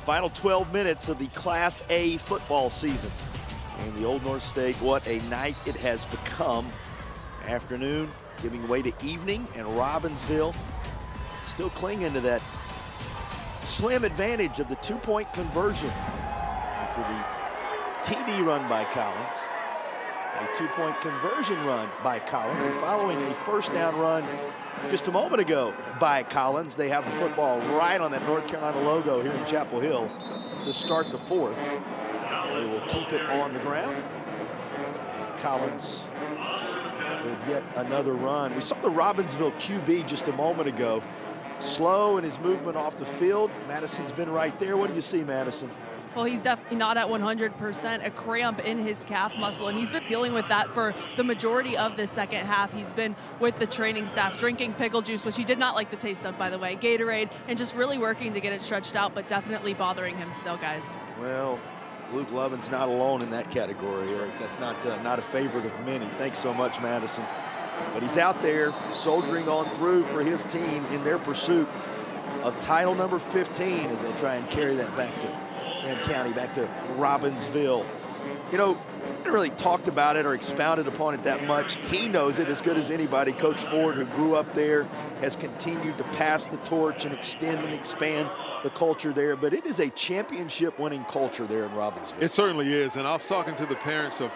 Final 12 minutes of the Class A football season. And the Old North State, what a night it has become. Afternoon giving way to evening, and Robbinsville still clinging to that slim advantage of the two-point conversion after the TD run by Collins. A two-point conversion run by Collins, and following a first down run just a moment ago by Collins, they have the football right on that North Carolina logo here in Chapel Hill to start the fourth. They will keep it on the ground. And Collins with yet another run. We saw the Robbinsville QB just a moment ago. Slow in his movement off the field. Madison's been right there. What do you see, Madison? Well, he's definitely not at 100%, a cramp in his calf muscle, and he's been dealing with that for the majority of the second half. He's been with the training staff, drinking pickle juice, which he did not like the taste of, by the way, Gatorade, and just really working to get it stretched out, but definitely bothering him still, guys. Well, Luke Lovin's not alone in that category, Eric. That's not a favorite of many. Thanks so much, Madison. But he's out there soldiering on through for his team in their pursuit of title number 15 as they'll try and carry that back to Graham County, back to Robbinsville. You know, haven't really talked about it or expounded upon it that much. He knows it as good as anybody. Coach Ford, who grew up there, has continued to pass the torch and extend and expand the culture there. But it is a championship-winning culture there in Robbinsville. It certainly is. And I was talking to the parents of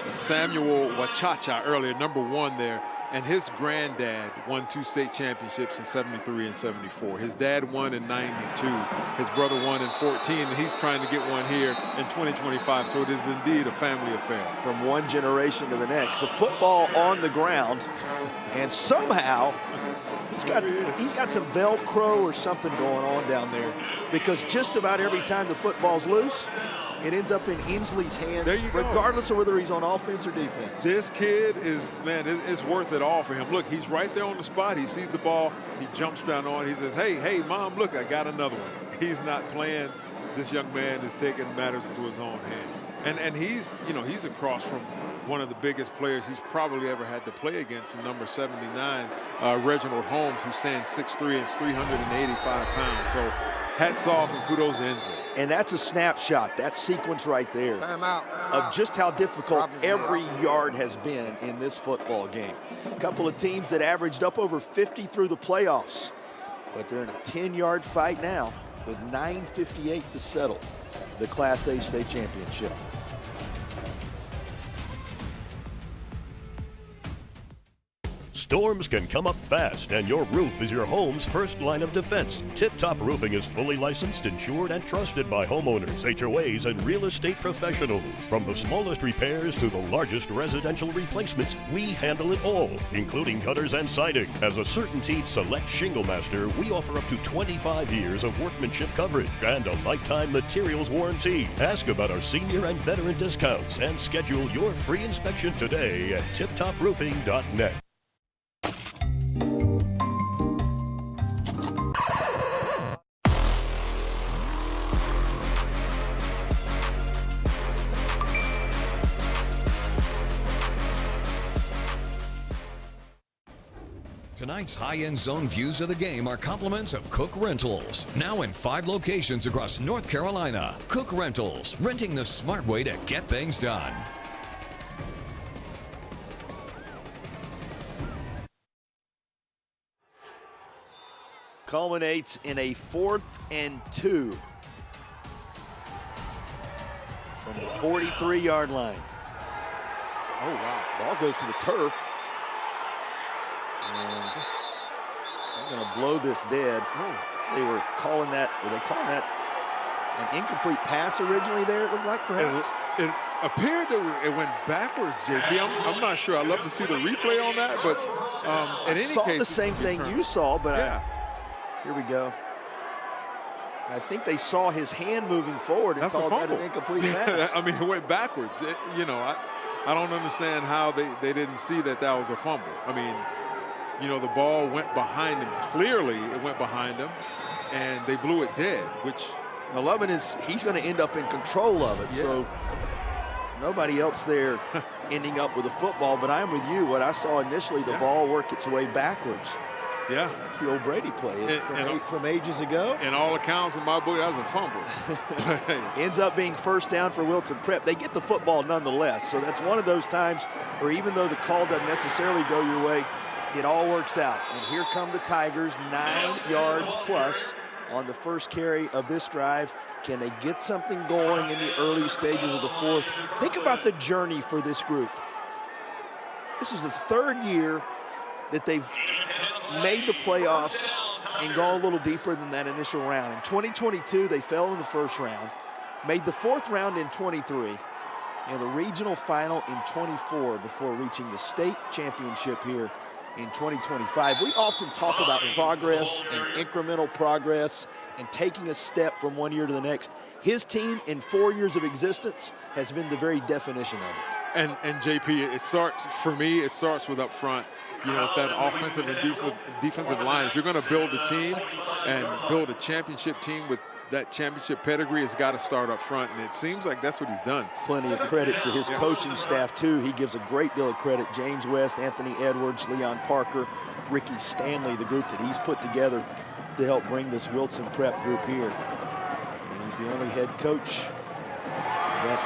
Samuel Wachacha earlier, #1 there. And his granddad won 2 state championships in '73 and '74. His dad won in '92. His brother won in '14, and he's trying to get one here in 2025. So it is indeed a family affair. From one generation to the next. The football on the ground, and somehow he's got some Velcro or something going on down there, because just about every time the football's loose, it ends up in Inslee's hands, regardless of whether he's on offense or defense. This kid is, man, it's worth it all for him. Look, he's right there on the spot. He sees the ball. He jumps down on it. He says, hey, Mom, look, I got another one. He's not playing. This young man is taking matters into his own hand. And he's, you know, he's across from one of the biggest players he's probably ever had to play against, in number 79, Reginald Holmes, who stands 6'3" and is 385 pounds. So hats off and kudos to Inslee. And that's a snapshot, that sequence right there, of just how difficult every yard has been in this football game. A couple of teams that averaged up over 50 through the playoffs, but they're in a 10-yard fight now with 9:58 to settle the Class A state championship. Storms can come up fast, and your roof is your home's first line of defense. Tip Top Roofing is fully licensed, insured, and trusted by homeowners, HOAs, and real estate professionals. From the smallest repairs to the largest residential replacements, we handle it all, including gutters and siding. As a CertainTeed Select Shingle Master, we offer up to 25 years of workmanship coverage and a lifetime materials warranty. Ask about our senior and veteran discounts and schedule your free inspection today at tiptoproofing.net. Tonight's high-end zone views of the game are compliments of Cook Rentals. Now in 5 locations across North Carolina. Cook Rentals, renting the smart way to get things done. Culminates in a 4th and 2 from the 43-yard line. Oh, wow. Ball goes to the turf. And they're going to blow this dead. They were calling that, an incomplete pass originally there, it looked like, perhaps? It appeared that it went backwards, JP. I'm not sure. I'd love to see the replay on that, but in any case. I saw the same thing you saw, but yeah. Here we go. I think they saw his hand moving forward and called that an incomplete pass. I mean, it went backwards. You know, I don't understand how they didn't see that was a fumble. I mean, you know, the ball went behind him. Clearly, it went behind him, and they blew it dead, which. Lovin he's going to end up in control of it. Yeah. So nobody else there ending up with a football, but I'm with you. What I saw initially, the ball work its way backwards. Yeah. That's the old Brady play from ages ago. In all accounts in my book, that was a fumble. Ends up being first down for Wilson Prep. They get the football nonetheless. So that's one of those times where even though the call doesn't necessarily go your way, it all works out. And here come the Tigers, 9 yards plus on the first carry of this drive. Can they get something going in the early stages of the fourth? Think about the journey for this group. This is the 3rd year that they've made the playoffs and gone a little deeper than that initial round. In 2022, they fell in the first round, made the 4th round in 23, and the regional final in 24 before reaching the state championship here in 2025. We often talk about progress and incremental progress and taking a step from one year to the next. His team in 4 years of existence has been the very definition of it. And JP, it starts, for me, it starts with up front. You know, with that offensive and defensive line. If you're going to build a team and build a championship team with that championship pedigree, it's got to start up front, and it seems like that's what he's done. Plenty of credit to his coaching staff, too. He gives a great deal of credit. James West, Anthony Edwards, Leon Parker, Ricky Stanley, the group that he's put together to help bring this Wilson Prep group here. And he's the only head coach that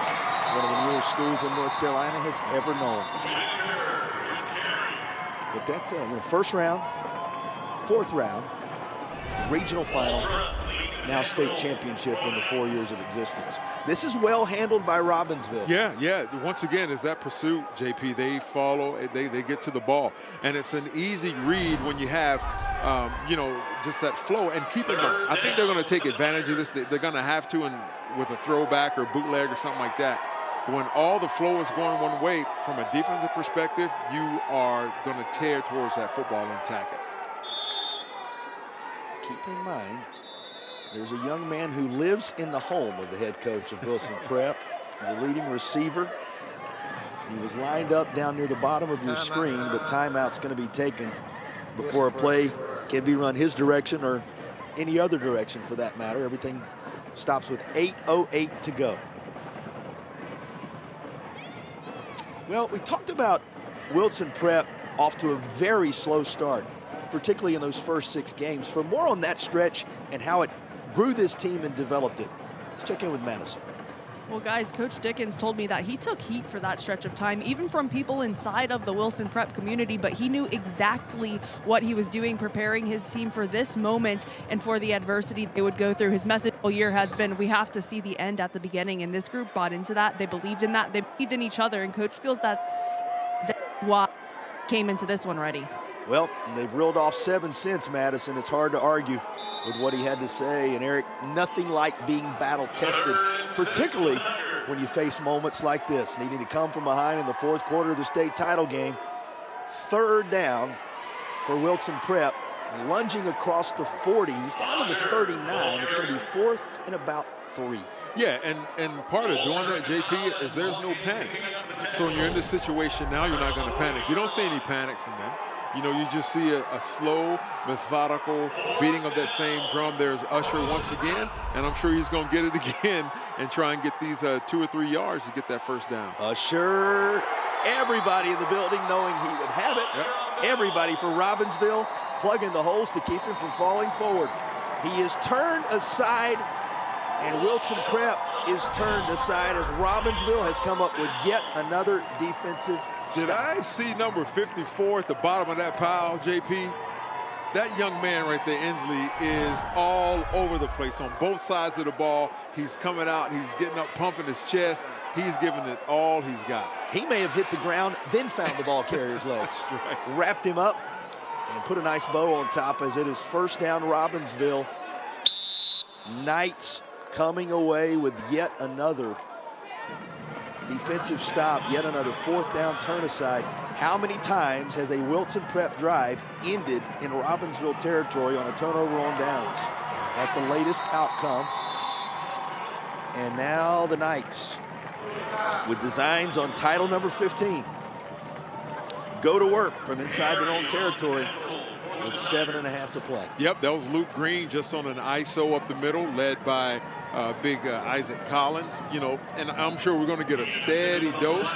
one of the newer schools in North Carolina has ever known. But that first round, 4th round, regional final, now state championship in the 4 years of existence. This is well handled by Robbinsville. Yeah. Once again, is that pursuit, JP. They follow, they get to the ball. And it's an easy read when you have, just that flow. And keep in mind, I think they're going to take advantage of this. They're going to have to with a throwback or bootleg or something like that. When all the flow is going one way, from a defensive perspective, you are going to tear towards that football and attack it. Keep in mind, there's a young man who lives in the home of the head coach of Wilson Prep. He's a leading receiver. He was lined up down near the bottom of your screen, but timeout's going to be taken before a play can be run his direction or any other direction for that matter. Everything stops with 8:08 to go. Well, we talked about Wilson Prep off to a very slow start, particularly in those first 6 games. For more on that stretch and how it grew this team and developed it, let's check in with Madison. Well, guys, Coach Dickens told me that he took heat for that stretch of time, even from people inside of the Wilson Prep community, but he knew exactly what he was doing, preparing his team for this moment and for the adversity they would go through. His message all year has been, we have to see the end at the beginning, and this group bought into that. They believed in that. They believed in each other, and Coach feels that what came into this one ready. Well, they've reeled off 7 since, Madison. It's hard to argue with what he had to say. And Eric, nothing like being battle-tested, particularly when you face moments like this, needing to come from behind in the 4th quarter of the state title game. 3rd down for Wilson Prep, lunging across the 40. He's down to the 39. It's going to be 4th and about 3. Yeah, and part of doing that, JP, is there's no panic. So when you're in this situation now, you're not going to panic. You don't see any panic from them. You know, you just see a slow, methodical beating of that same drum. There's Usher once again, and I'm sure he's going to get it again and try and get these 2 or 3 yards to get that first down. Usher, everybody in the building knowing he would have it. Yep. Everybody for Robbinsville plugging the holes to keep him from falling forward. He is turned aside, and Wilson Prep is turned aside as Robbinsville has come up with yet another defensive Did I see number 54 at the bottom of that pile, JP? That young man right there, Inslee, is all over the place on both sides of the ball. He's coming out, he's getting up, pumping his chest. He's giving it all he's got. He may have hit the ground, then found the ball carrier's legs. Right. Wrapped him up and put a nice bow on top as it is first down Robbinsville. Knights coming away with yet another defensive stop, yet another 4th down turn aside. How many times has a Wilson Prep drive ended in Robbinsville territory on a turnover on downs? At the latest outcome. And now the Knights with designs on title number 15. Go to work from inside their own territory with 7.5 to play. Yep, that was Luke Green just on an ISO up the middle, led by big Isaac Collins. You know, and I'm sure we're going to get a steady dose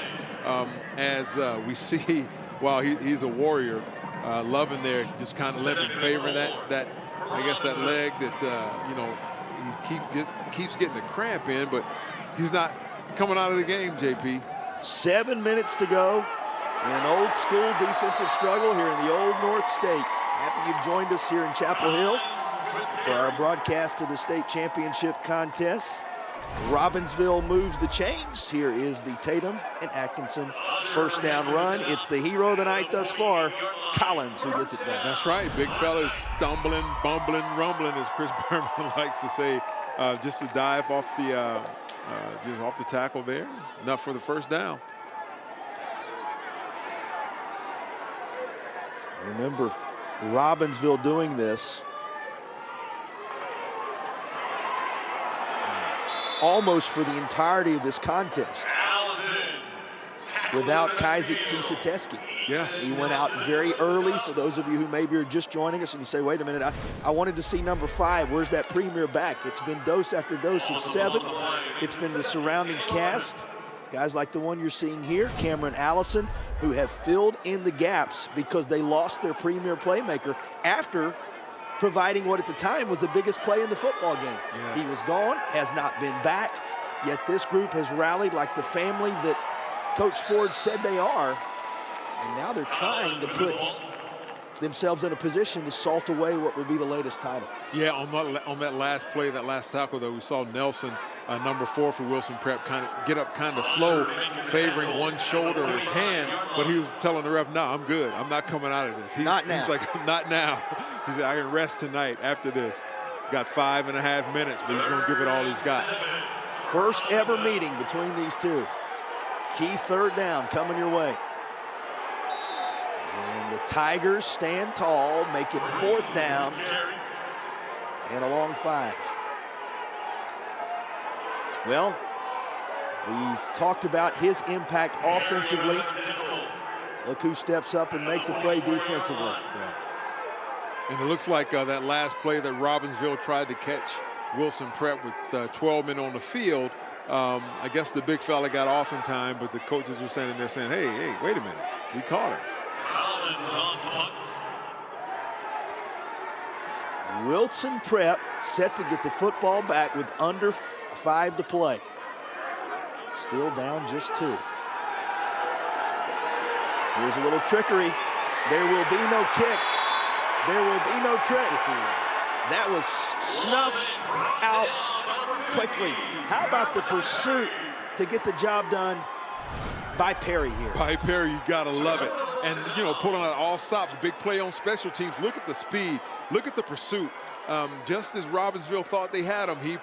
as we see, while he's a warrior, Loving there, just kind of limping, favoring that I guess that leg that you know, he keeps getting the cramp in, but he's not coming out of the game, JP. 7 minutes to go in an old school defensive struggle here in the Old North State. Happy you've joined us here in Chapel Hill for our broadcast of the state championship contest. Robbinsville moves the chains. Here is the Tatum and Atkinson first down run. It's the hero of the night thus far, Collins, who gets it done. That's right. Big fella is stumbling, bumbling, rumbling, as Chris Berman likes to say. Just to dive off the just off the tackle there. Enough for the first down. Remember, Robbinsville doing this almost for the entirety of this contest without Kaizek Tisateski. Yeah. He went out very early. For those of you who maybe are just joining us and you say, wait a minute, I wanted to see number 5. Where's that premier back? It's been dose after dose of 7. It's been the surrounding cast. Guys like the one you're seeing here, Cameron Allison, who have filled in the gaps because they lost their premier playmaker after providing what at the time was the biggest play in the football game. Yeah. He was gone, has not been back, yet this group has rallied like the family that Coach Ford said they are, and now they're trying to put themselves in a position to salt away what would be the latest title. Yeah, on that last play, that last tackle, though, we saw Nelson, number 4 for Wilson Prep, kind of get up kind of slow, favoring one shoulder or his hand, but he was telling the ref, no, I'm good. I'm not coming out of this. Not now. He's like, not now. He said, I can rest tonight after this. Got 5.5 minutes, but he's going to give it all he's got. First ever meeting between these two. Key third down coming your way. And the Tigers stand tall, make it 4th down and a long 5. Well, we've talked about his impact offensively. Look who steps up and makes a play defensively. Yeah. And it looks like that last play that Robbinsville tried to catch Wilson Prep with 12 men on the field. I guess the big fella got off in time, but the coaches were standing there saying, hey, wait a minute, we caught him. Wilson Prep set to get the football back with under 5 to play. Still down just 2. Here's a little trickery. There will be no kick. There will be no trick. That was snuffed out quickly. How about the pursuit to get the job done by Perry here? By Perry, you gotta love it. And, you know, pulling out all stops, big play on special teams. Look at the speed. Look at the pursuit. Just as Robbinsville thought they had him, he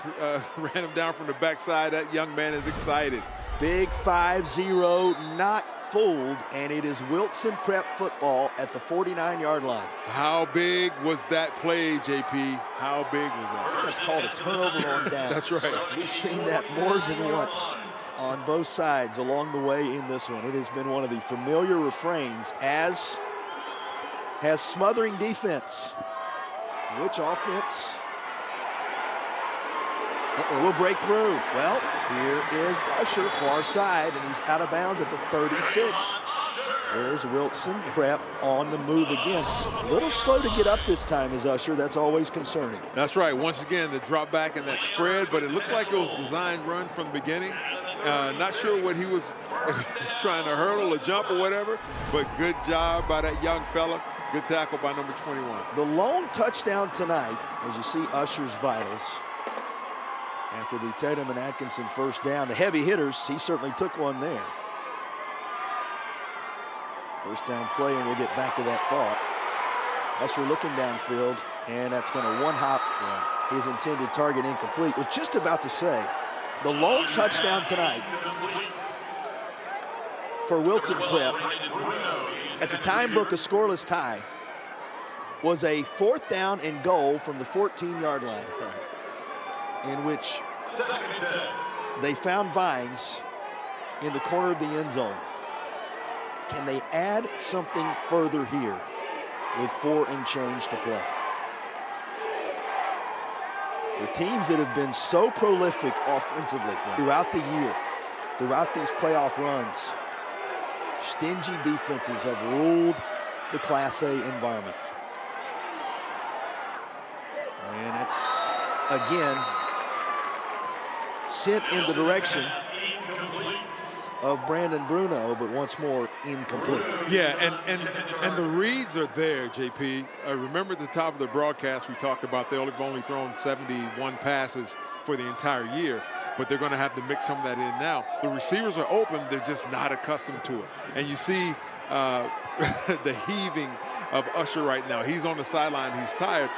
ran him down from the backside. That young man is excited. Big 5-0, not fooled, and it is Wilson Prep football at the 49-yard line. How big was that play, JP? How big was that? I think that's called a turnover on downs. That's right. We've seen that more than once on both sides along the way in this one. It has been one of the familiar refrains, as has smothering defense. Which offense will break through? Well, here is Usher, far side, and he's out of bounds at the 36. There's Wilson Prep on the move again. A little slow to get up this time is Usher. That's always concerning. That's right. Once again, the drop back and that spread, but it looks like it was designed run from the beginning. Not sure what he was trying to hurdle or jump or whatever, but good job by that young fella. Good tackle by number 21. The lone touchdown tonight, as you see Usher's vitals, after the Tatum and Atkinson first down. The heavy hitters, he certainly took one there. First down play, and we'll get back to that thought. Usher looking downfield, and that's going to one-hop his intended target incomplete. Was just about to say, the lone touchdown tonight for Wilson Prep, at the time book a scoreless tie, was a 4th down and goal from the 14-yard line, in which they found Vines in the corner of the end zone. Can they add something further here with 4 and change to play? For teams that have been so prolific offensively throughout the year, throughout these playoff runs, stingy defenses have ruled the Class A environment. And it's, again, sent in the direction of Brandon Bruno, but once more incomplete. Yeah, and the reads are there, JP. Remember at the top of the broadcast we talked about they've only thrown 71 passes for the entire year, but they're going to have to mix some of that in now. The receivers are open, they're just not accustomed to it. And you see the heaving of Usher right now. He's on the sideline, he's tired.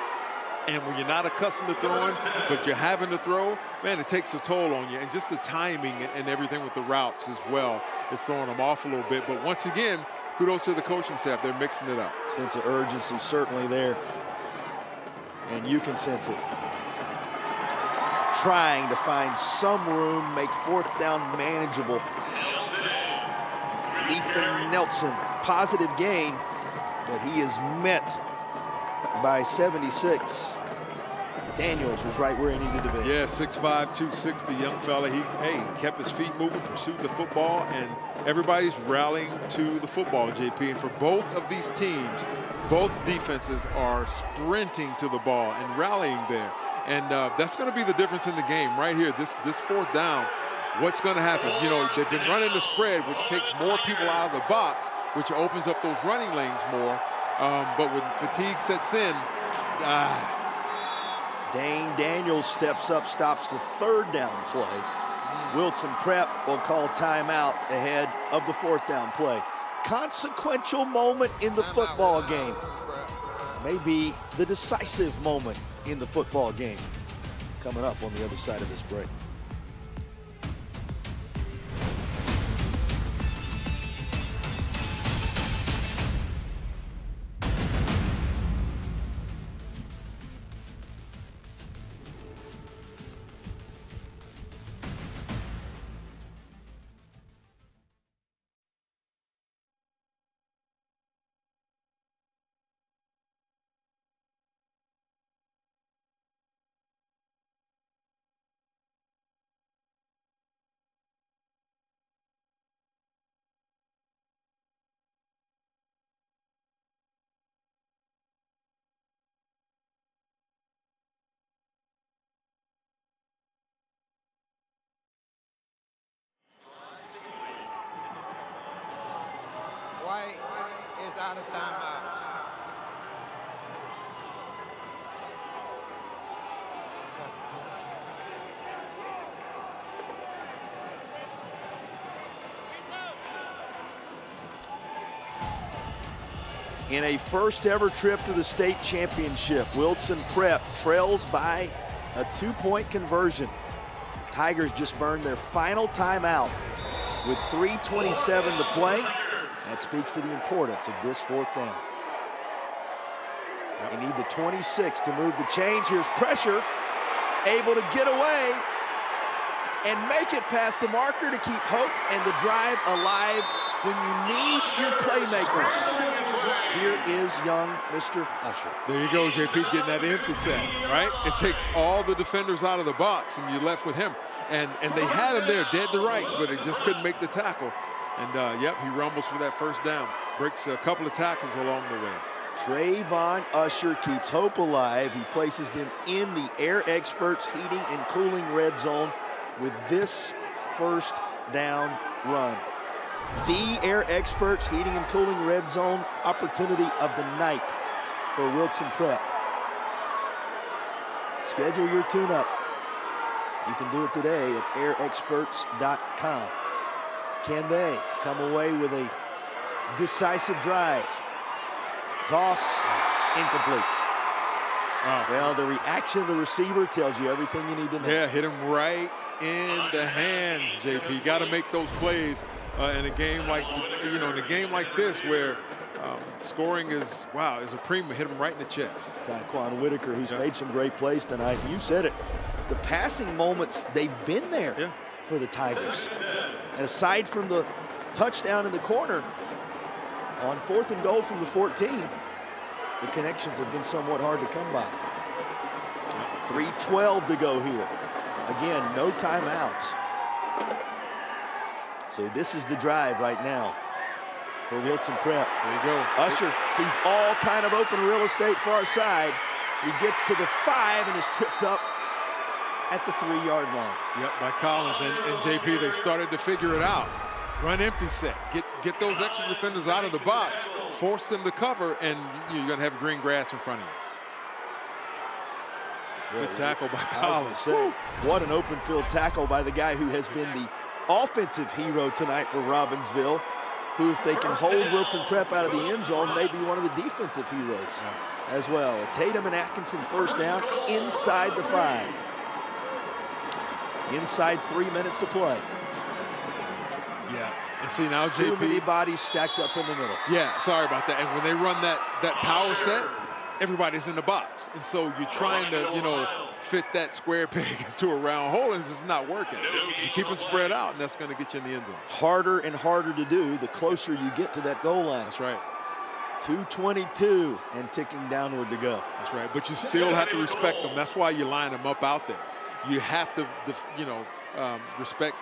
And when you're not accustomed to throwing, but you're having to throw, man, it takes a toll on you. And just the timing and everything with the routes as well is throwing them off a little bit. But once again, kudos to the coaching staff. They're mixing it up. Sense of urgency certainly there. And you can sense it. Trying to find some room, make fourth down manageable. Ethan Nelson, positive gain, but he is met by 76. Daniels was right where he needed to be. Yeah, 6'5", 260, young fella. He kept his feet moving, pursued the football, and everybody's rallying to the football, JP. And for both of these teams, both defenses are sprinting to the ball and rallying there. And that's going to be the difference in the game right here. This fourth down, what's going to happen? You know, they've been running the spread, which takes more people out of the box, which opens up those running lanes more. But when fatigue sets in, Dane Daniels steps up, stops the third down play. Wlison Prep will call timeout ahead of the fourth down play. Consequential moment in the football game. Maybe the decisive moment in the football game. Coming up on the other side of this break. White is out of timeout. In a first ever trip to the state championship, Wlison Prep trails by a 2-point conversion. The Tigers just burned their final timeout with 3:27 to play. That speaks to the importance of this fourth down. They need the 26 to move the chains. Here's pressure, able to get away and make it past the marker to keep hope and the drive alive when you need your playmakers. Here is young Mr. Usher. there you go, JP, getting that empty set, right? It takes all the defenders out of the box, and you're left with him. And they had him there dead to rights, but they just couldn't make the tackle. And, yep, he rumbles for that first down. Breaks a couple of tackles along the way. Trayvon Usher keeps hope alive. He places them in the Air Experts heating and cooling red zone with this first down run. The Air Experts heating and cooling red zone opportunity of the night for Wlison Prep. Schedule your tune-up. You can do it today at airexperts.com. Can they come away with a decisive drive? Toss, incomplete. Wow. Well, the reaction of the receiver tells you everything you need to know. Yeah, hit him right in the hands, JP. Got to make those plays in a game like, in a game like this where scoring is, is a premium. Hit him right in the chest. Taquan Whitaker, who's made some great plays tonight. You said it. The passing moments, they've been there for the Tigers. And aside from the touchdown in the corner, on 4th and goal from the 14, the connections have been somewhat hard to come by. 3:12 to go here. Again, no timeouts. So this is the drive right now. for Wilson Prep. There you go. Usher sees all kind of open real estate far side. He gets to the 5 and is tripped up at the 3-yard line. Yep, by Collins and JP. They started to figure it out. Run empty set. Get those extra defenders out of the box. Force them to cover, and you're going to have green grass in front of you. Good tackle by Collins. What an open field tackle by the guy who has been the offensive hero tonight for Robbinsville, who, if they can hold Wilson Prep out of the end zone, may be one of the defensive heroes as well. A Tatum and Atkinson first down inside the 5. Inside 3 minutes to play. Yeah, and see now JP. Too many bodies stacked up in the middle. Yeah, sorry about that. And when they run that power set, everybody's in the box. And so you're trying to, you know, fit that square peg into a round hole, and it's just not working. You keep them spread out, and that's going to get you in the end zone. Harder and harder to do the closer you get to that goal line. That's right. 2:22 and ticking downward to go. That's right, but you still have to respect them. That's why you line them up out there. You have to, you know, respect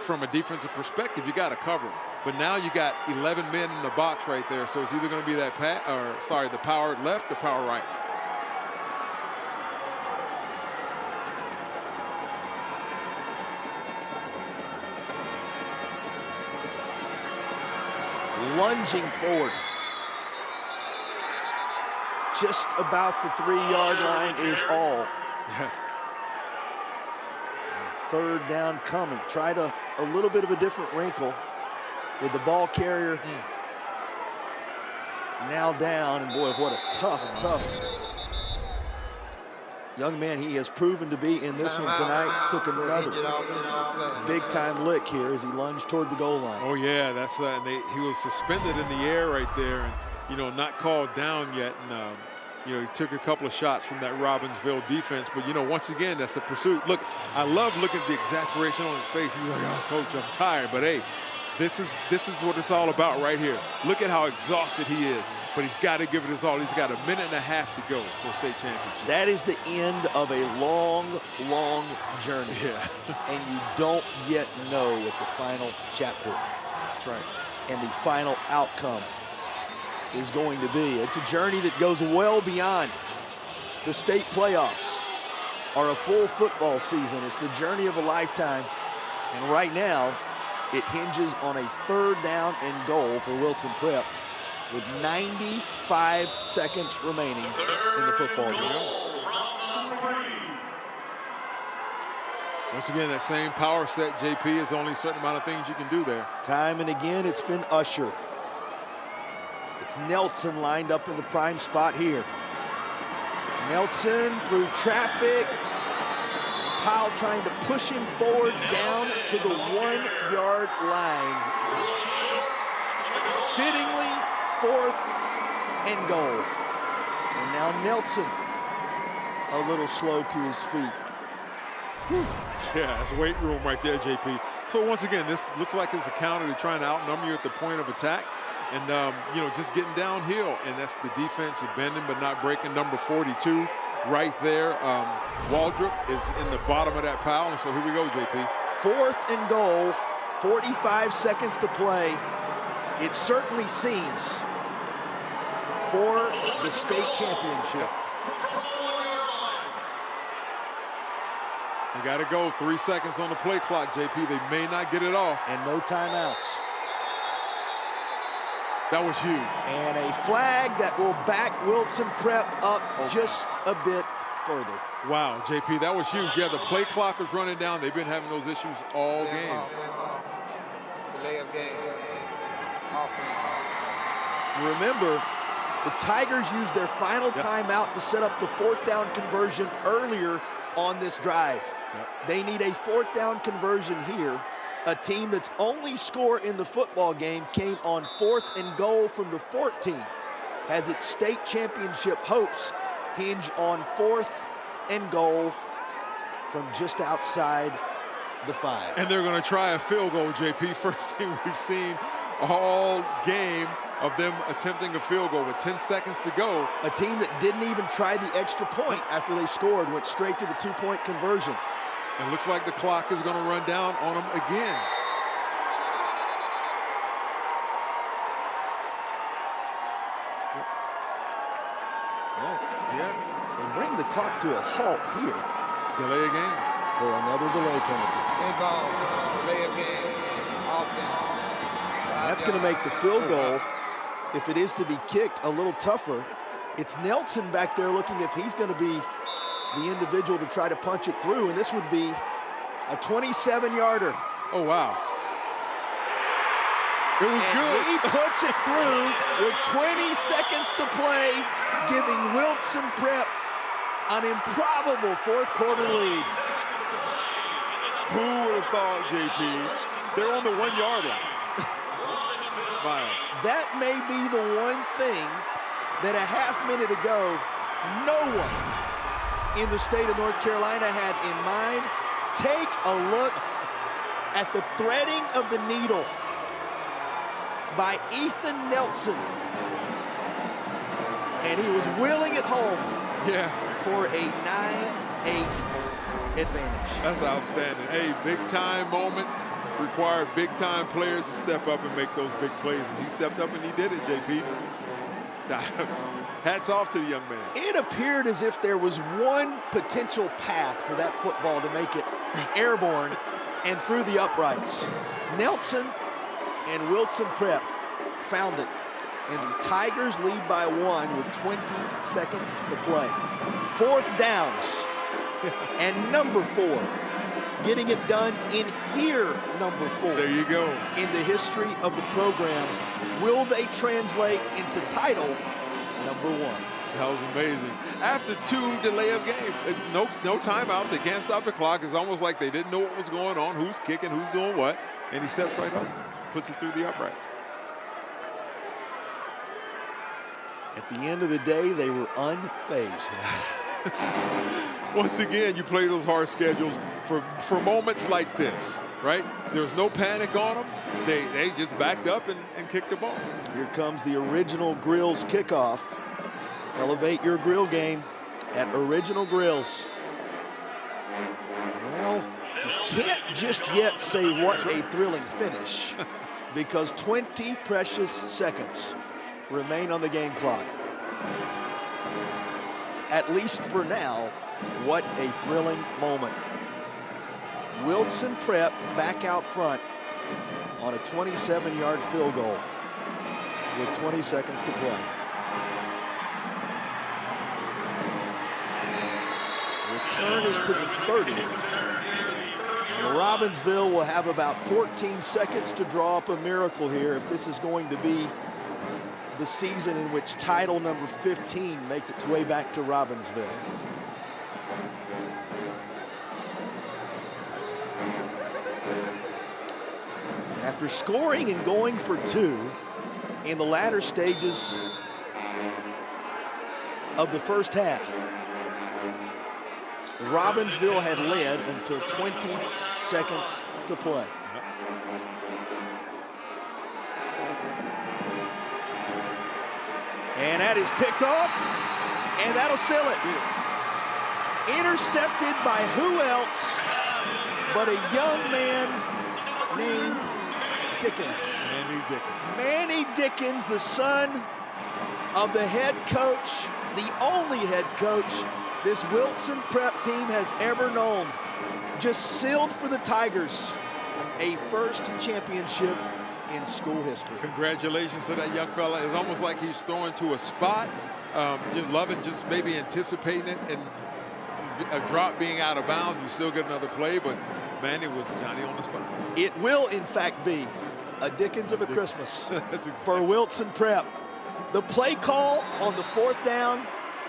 from a defensive perspective. You got to cover them. But now you got 11 men in the box right there, so it's either going to be the power left or power right. Lunging forward. Just about the 3-yard line is all. Third down coming. Tried a little bit of a different wrinkle with the ball carrier now down. And boy, what a tough young man he has proven to be in this one tonight. Took another big-time lick here as he lunged toward the goal line. Oh yeah, that's and he was suspended in the air right there, and you know, not called down yet. And you know, he took a couple of shots from that Robinsville defense, but you know, once again, that's a pursuit. Look, I love looking at the exasperation on his face. He's like, "Oh, coach, I'm tired," but hey, this is what it's all about right here. Look at how exhausted he is, but he's got to give it his all. He's got a minute and a half to go for a state championship. That is the end of a long, long journey. Yeah. And you don't yet know what the final chapter, That's right, and the final outcome is going to be. It's a journey that goes well beyond the state playoffs or a full football season. It's the journey of a lifetime, and right now it hinges on a 3rd down and goal for Wilson Prep with 95 seconds remaining in the football game. Once again, that same power set, JP, is only a certain amount of things you can do there. Time and again, it's been Usher. It's Nelson lined up in the prime spot here. Nelson through traffic. Powell trying to push him forward down to the 1-yard line. Fittingly, 4th and goal. And now Nelson a little slow to his feet. Whew. Yeah, that's weight room right there, JP. So once again, this looks like it's a counter. They're trying to outnumber you at the point of attack. And, you know, just getting downhill. And that's the defense bending but not breaking. Number 42 right there. Waldrop is in the bottom of that pile. And so here we go, JP. 4th and goal, 45 seconds to play. It certainly seems for the state championship. They got to go. 3 seconds on the play clock, JP. They may not get it off. And no timeouts. That was huge. And a flag that will back Wilson Prep up just a bit further. Wow, JP, that was huge. Yeah, the play clock was running down. They've been having those issues all game. Delay of game. Offense. Remember, the Tigers used their final timeout to set up the 4th down conversion earlier on this drive. They need a 4th down conversion here. A team that's only score in the football game came on 4th and goal from the 14. Has its state championship hopes hinge on 4th and goal from just outside the 5. And they're going to try a field goal, JP. First thing we've seen all game of them attempting a field goal with 10 seconds to go. A team that didn't even try the extra point after they scored, went straight to the 2-point conversion. It looks like the clock is going to run down on them again. Well, Yeah. they bring the clock to a halt here Delay a game. for another delay penalty. Good ball. Delay of game. Offense. That's going to make the field goal, if it is to be kicked, a little tougher. It's Nelson back there looking if he's going to be the individual to try to punch it through, and this would be a 27-yarder. Oh, wow. It was And good. he puts it through with 20 seconds to play, giving Wlison Prep an improbable fourth-quarter lead. Who would have thought, JP? They're on the 1-yard line. Wow. That may be the one thing that a half minute ago, no one in the state of North Carolina had in mind. Take a look at the threading of the needle by Ethan Nelson. And he was wheeling it home Yeah. for a 9-8 advantage. That's outstanding. Hey, big-time moments require big-time players to step up and make those big plays. And he stepped up and he did it, JP. Hats off to the young man. It appeared as if there was one potential path for that football to make it airborne and through the uprights. Nelson and Wlison Prep found it, and the Tigers lead by 1 with 20 seconds to play. Fourth downs, and number 4, getting it done in year number 4. There you go. In the history of the program. Will they translate into title number 1? That was amazing. After 2 delay of game, no timeouts. They can't stop the clock. It's almost like they didn't know what was going on, who's kicking, who's doing what, and he steps right up, puts it through the uprights. At the end of the day, they were unfazed. Once again, you play those hard schedules for moments like this, right? There was no panic on them. They just backed up and kicked the ball. Here comes the Original Grills kickoff. Elevate your grill game at Original Grills. Well, you can't just yet say what a thrilling finish because 20 precious seconds remain on the game clock. At least for now, what a thrilling moment. Wlison Prep back out front on a 27-yard field goal with 20 seconds to play. Return is to the 30. And Robbinsville will have about 14 seconds to draw up a miracle here if this is going to be the season in which title number 15 makes its way back to Robbinsville. After scoring and going for 2 in the latter stages of the first half, Robbinsville had led until 20 seconds to play. And that is picked off, and that'll seal it. Intercepted by who else but a young man named Dickens. Manny Dickens, the son of the head coach, the only head coach this Wlison Prep team has ever known. Just sealed for the Tigers a first championship in school history. Congratulations to that young fella. It's almost like he's throwing to a spot. You're loving just maybe anticipating it, and a drop being out of bounds, you still get another play, but man, it was Johnny on the spot. It will, in fact, be a Dickens of a Christmas That's exactly. for Wlison Prep. The play call on the 4th down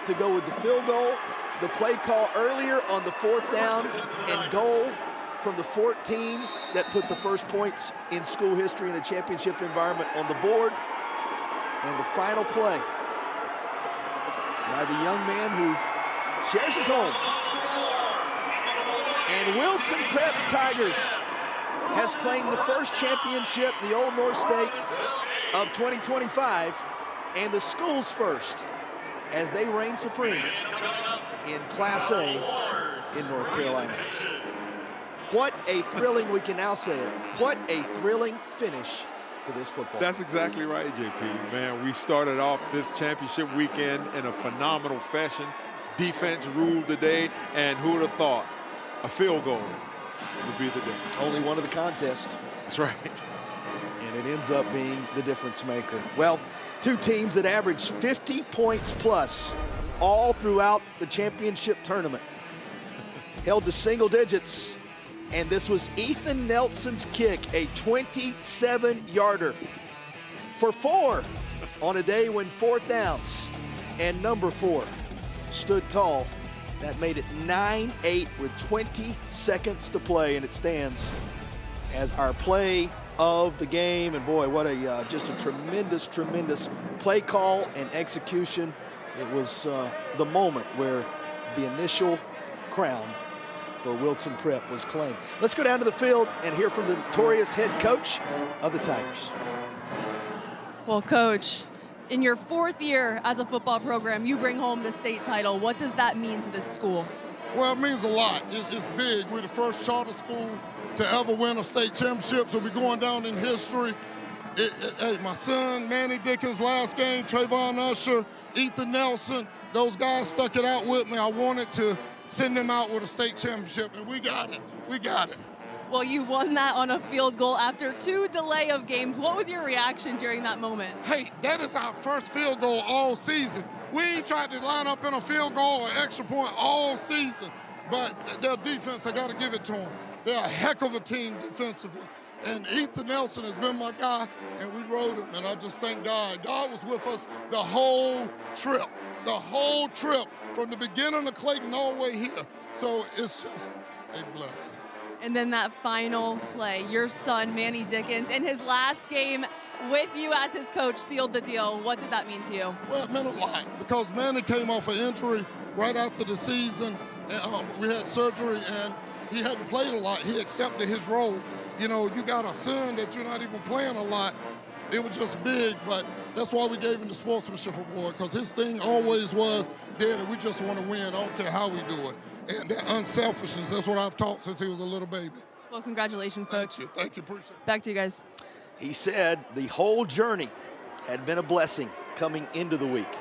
to go with the field goal, the play call earlier on the 4th down and goal from the 14 that put the first points in school history in a championship environment on the board, and the final play by the young man who shares his home. And Wlison Prep's Tigers has claimed the first championship, the Old North State of 2025, and the school's first as they reign supreme in Class A in North Carolina. What a thrilling, we can now say it, what a thrilling finish to this football. That's exactly right, JP. Man, we started off this championship weekend in a phenomenal fashion. Defense ruled today, and who would have thought a field goal would be the difference? Only one of the contest. That's right. And it ends up being the difference maker. Well, two teams that averaged 50 points plus all throughout the championship tournament. Held to single digits. And this was Ethan Nelson's kick, a 27-yarder for 4 on a day when 4th downs and number 4 stood tall. That made it 9-8 with 20 seconds to play, and it stands as our play of the game. And boy, what a just a tremendous play call and execution. It was the moment where the initial crown for Wlison Prep was claimed. Let's go down to the field and hear from the notorious head coach of the Tigers. Well, Coach, in your 4th year as a football program, you bring home the state title. What does that mean to this school? Well, it means a lot. It's big. We're the first charter school to ever win a state championship, so we're going down in history. Hey, my son, Manny Dickens, last game, Trayvon Usher, Ethan Nelson, those guys stuck it out with me. I wanted to send them out with a state championship, and we got it. We got it. Well, you won that on a field goal after 2 delay of games. What was your reaction during that moment? Hey, that is our first field goal all season. We ain't tried to line up in a field goal or extra point all season, but their defense, I got to give it to them. They're a heck of a team defensively. And Ethan Nelson has been my guy, and we rode him, and I just thank God. God was with us the whole trip from the beginning of Clayton all the way here. So it's just a blessing. And then that final play, your son, Manny Dickens, in his last game with you as his coach, sealed the deal. What did that mean to you? Well, it meant a lot because Manny came off an injury right after the season. We had surgery, and he hadn't played a lot. He accepted his role. You know, you got a son that you're not even playing a lot. It was just big, but that's why we gave him the sportsmanship award, because his thing always was, Daddy, we just want to win. I don't care how we do it. And that unselfishness, that's what I've taught since he was a little baby. Well, congratulations, Coach. Thank you, appreciate it. Back to you guys. He said the whole journey had been a blessing coming into the week.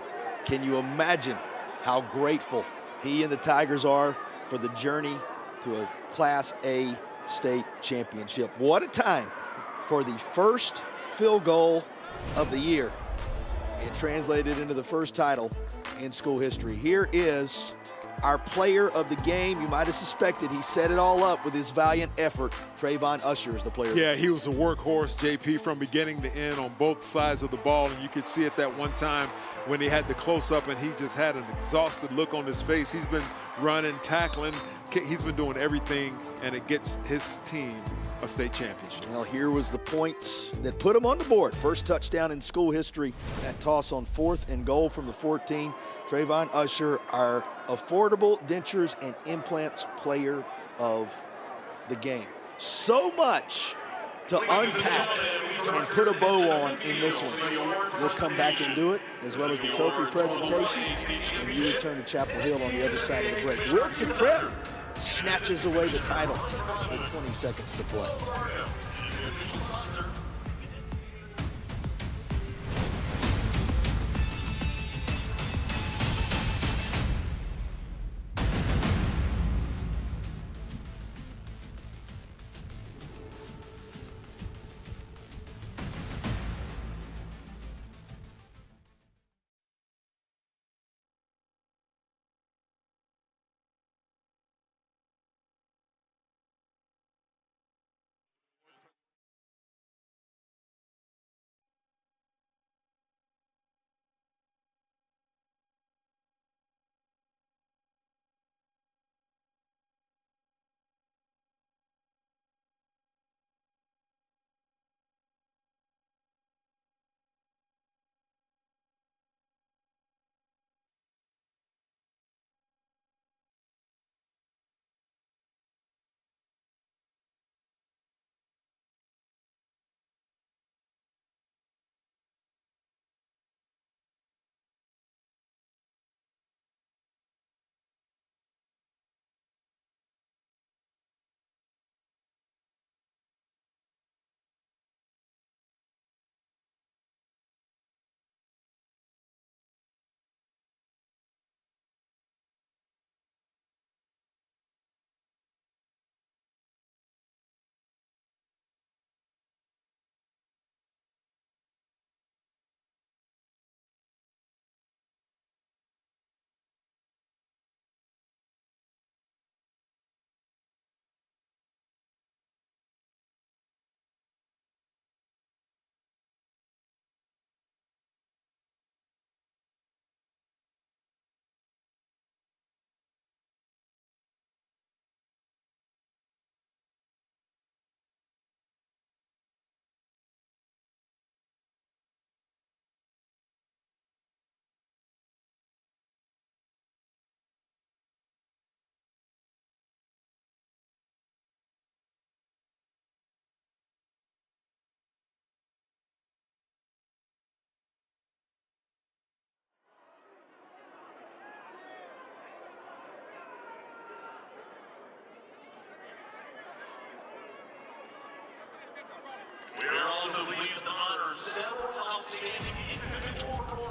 Can you imagine how grateful he and the Tigers are for the journey to a Class A state championship? What a time for the first field goal of the year. It translated into the first title in school history. Here is our player of the game. You might have suspected he set it all up with his valiant effort. Trayvon Usher is the player. Yeah, he was a workhorse, JP, from beginning to end on both sides of the ball. And you could see it that one time when he had the close-up and he just had an exhausted look on his face. He's been running, tackling. He's been doing everything, and it gets his team a state championship. Well, here was the points that put him on the board. First touchdown in school history. That toss on 4th and goal from the 14. Trayvon Usher, our affordable dentures and implants player of the game. So much to unpack and put a bow on in this one. We'll come back and do it, as well as the trophy presentation, and you return to Chapel Hill on the other side of the break. Wlison Prep snatches away the title with 20 seconds to play.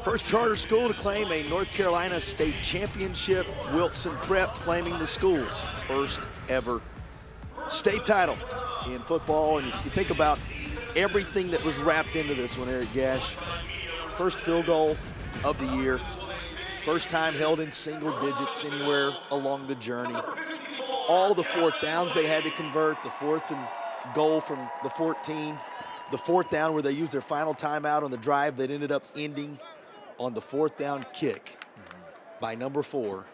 First charter school to claim a North Carolina state championship. Wlison Prep claiming the school's first ever state title in football. And you think about everything that was wrapped into this one, Eric Gash. First field goal of the year. First time held in single digits anywhere along the journey. All the fourth downs they had to convert, the fourth and goal from the 14. The fourth down where they used their final timeout on the drive that ended up ending on the fourth down kick by number 4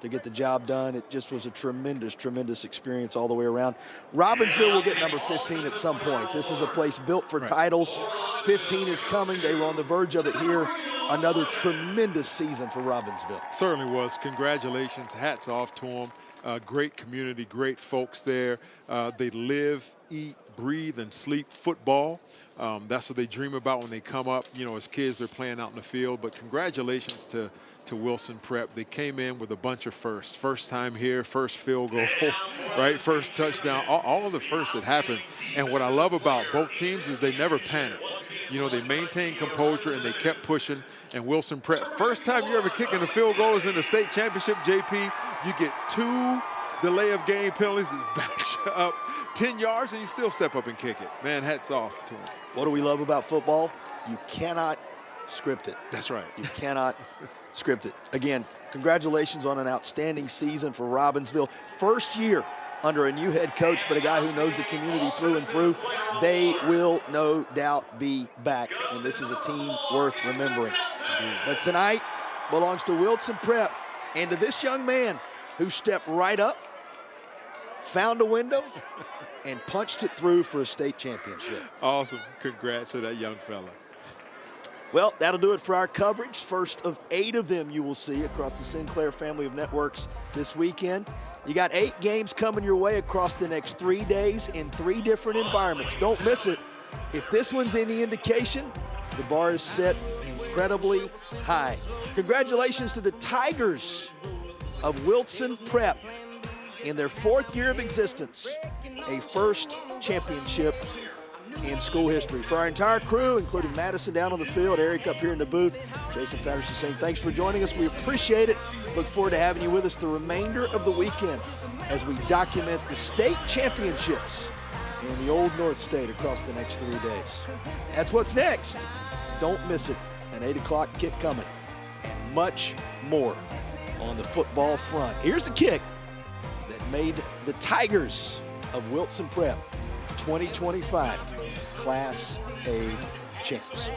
to get the job done. It just was a tremendous, tremendous experience all the way around. Robbinsville will get number 15 at some point. This is a place built for titles. 15 is coming. They were on the verge of it here. Another tremendous season for Robbinsville. Certainly was. Congratulations. Hats off to them. Great community, great folks there. They live, eat, breathe, and sleep football. That's what they dream about when they come up. You know, as kids, they're playing out in the field. But congratulations to Wlison Prep. They came in with a bunch of firsts. First time here, first field goal, right? First touchdown, all of the firsts that happened. And what I love about both teams is they never panicked. You know, they maintained composure and they kept pushing. And Wlison Prep, first time you ever kicking a field goal is in the state championship, JP. You get 2 delay of game penalties, it backs you up 10 yards, and you still step up and kick it. Man, hats off to them. What do we love about football? You cannot script it. That's right. You cannot script it. Again, congratulations on an outstanding season for Robbinsville. First year under a new head coach, but a guy who knows the community through and through. They will no doubt be back, and this is a team worth remembering. But tonight belongs to Wlison Prep and to this young man who stepped right up, found a window, and punched it through for a state championship. Awesome. Congrats to that young fella. Well, that'll do it for our coverage. First of 8 of them you will see across the Sinclair family of networks this weekend. You got 8 games coming your way across the next 3 days in 3 different environments. Don't miss it. If this one's any indication, the bar is set incredibly high. Congratulations to the Tigers of Wlison Prep in their 4th year of existence, a first championship in school history. For our entire crew, including Madison down on the field, Eric up here in the booth, Jason Patterson saying thanks for joining us. We appreciate it. Look forward to having you with us the remainder of the weekend as we document the state championships in the Old North State across the next 3 days. That's what's next. Don't miss it. An 8 o'clock kick coming and much more on the football front. Here's the kick that made the Tigers of Wlison Prep 2025 Class A champs.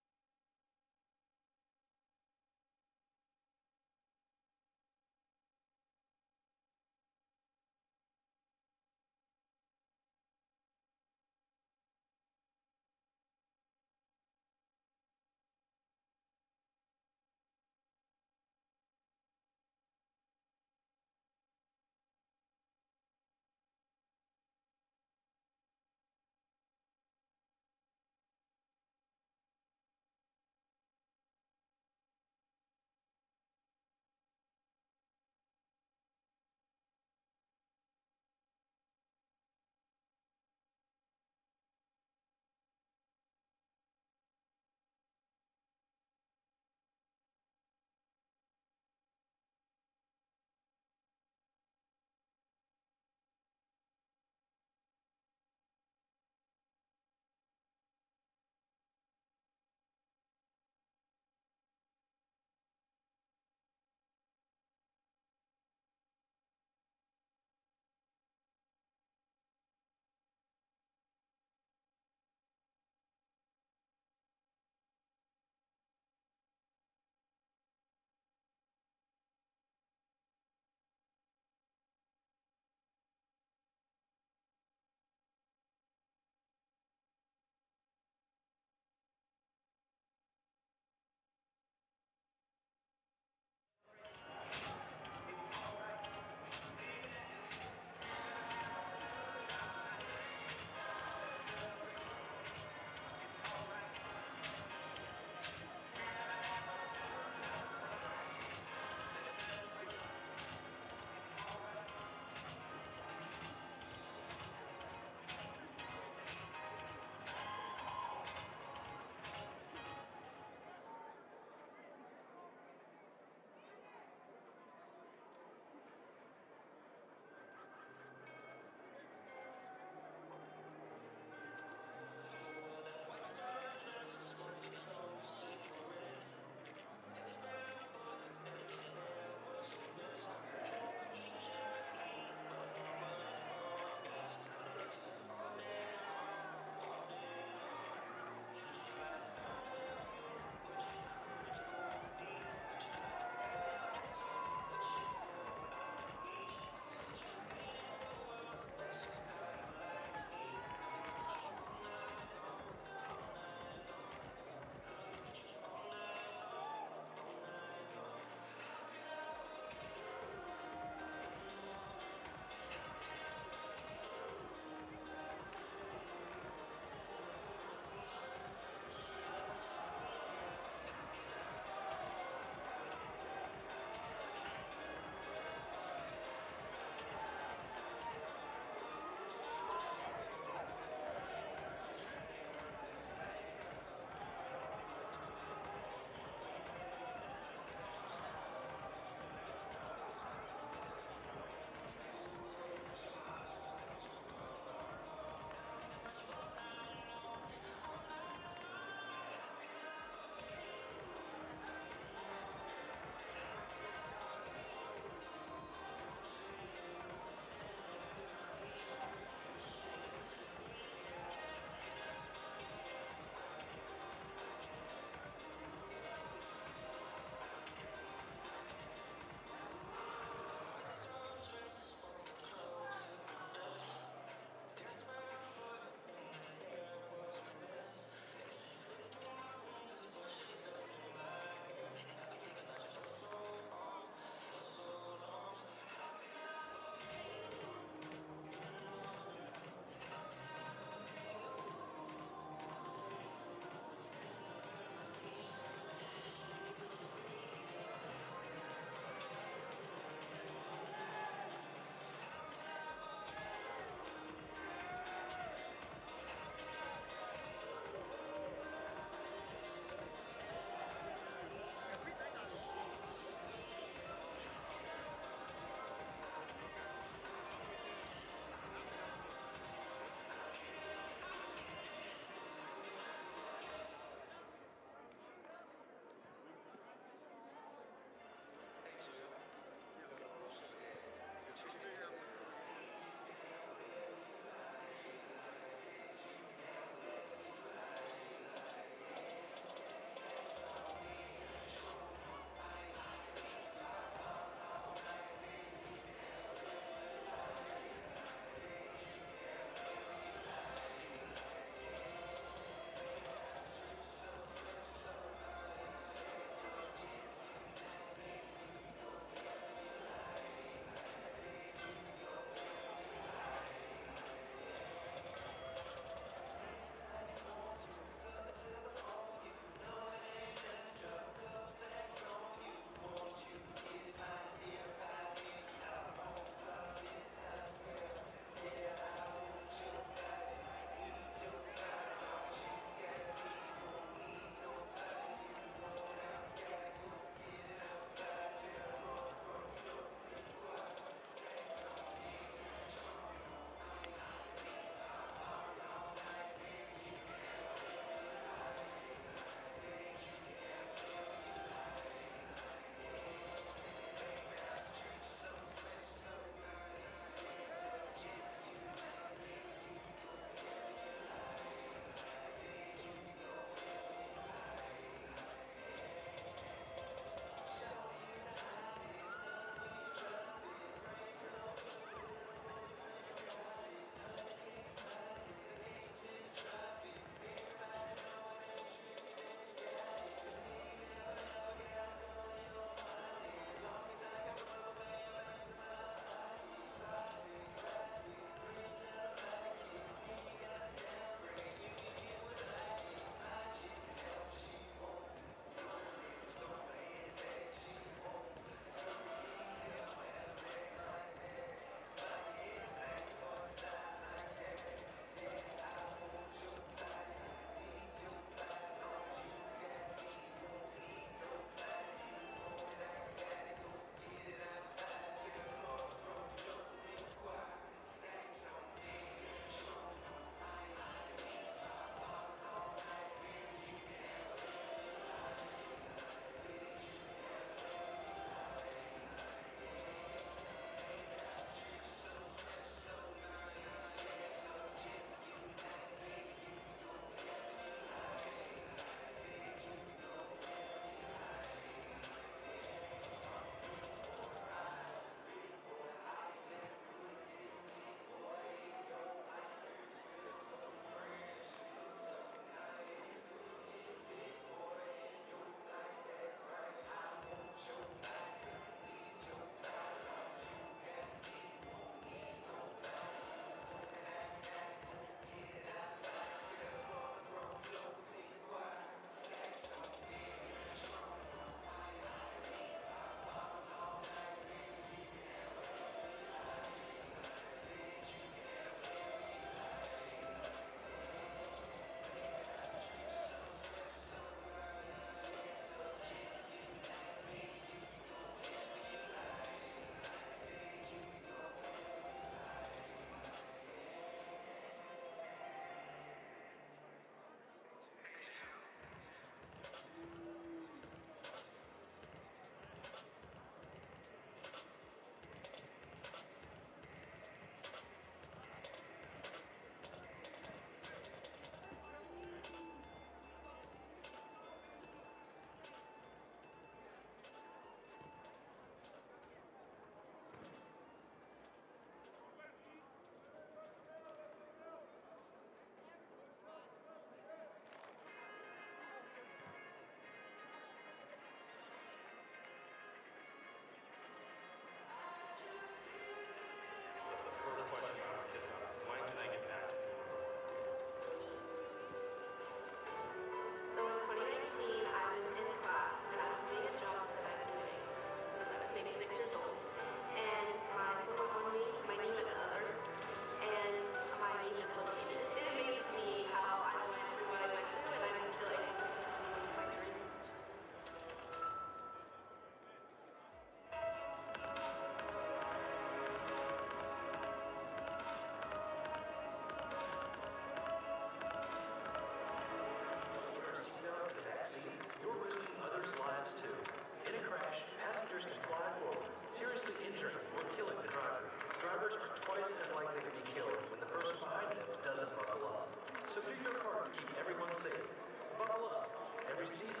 safe. Buckle up. Every seat,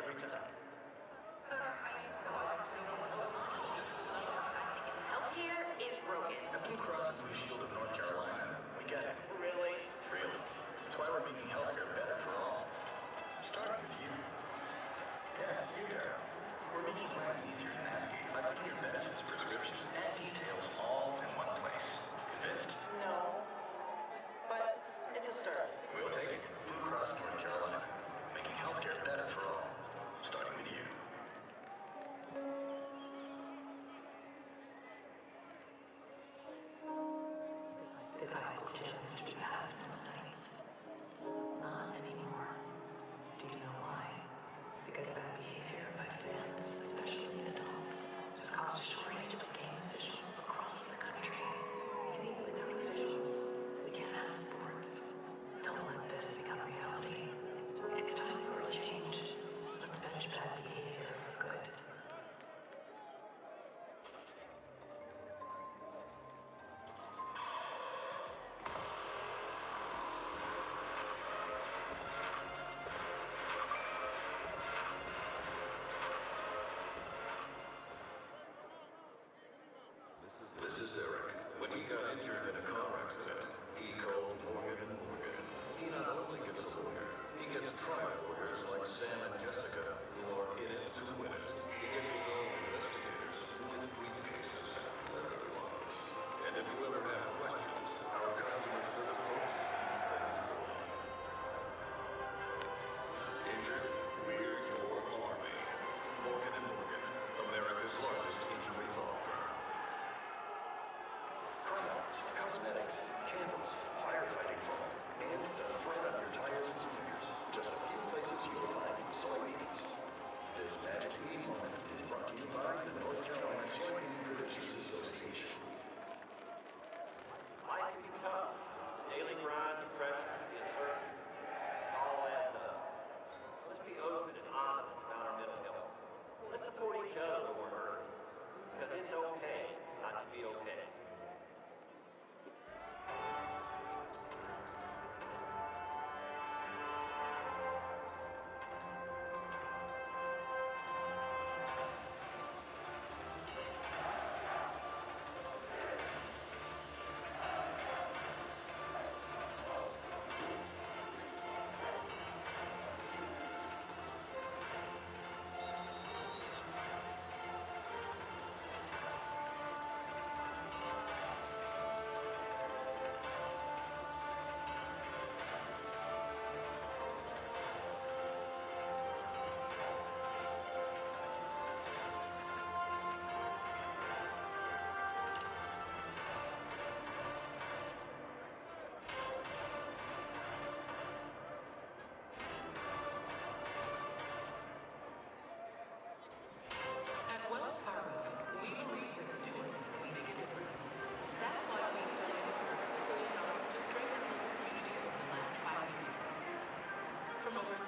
every time. Healthcare is broken. At Blue Cross and Blue Shield of North Carolina, we get it. Really? Really. That's why we're making healthcare better for all. Starting with you. Yeah, you there. We're making plans easier to navigate by putting your benefits, prescriptions, and details all in one place. Convinced? No. But it's a start. We'll take it. Blue Cross North Carolina. Making healthcare better for all. Starting with you. This high school gym is to be passed most nights. Not anymore. Do you know why? Because bad behavior by fans, especially adults, has caused a shortage of game officials across the country. You think without officials, we can't have sports? Don't let this become reality. It's time for a change. Let's finish bad behavior for good. This is Eric. When he got injured in a car accident, he called Morgan & Morgan. He not only gets a lawyer, he gets trial lawyers like Sam and Jessica, who are in it to win it. He gets his own investigators with briefcases, leather gloves. And if you ever have questions, our customer service folks are ready to go. Injured? We're your army. Morgan & Morgan, America's largest injury law firm. Cosmetics, candles, firefighting foam, and the thread on your tires and sneakers. Just a few places you'll find soybeans. This Magic Meeting moment is brought to you by the North Carolina Soybean Producers Association. Life can be tough. Daily grind, depression, uncertainty, all adds up. Let's be open and honest about our mental health. Let's support each other when we're hurting. Because it's okay not to be okay. From over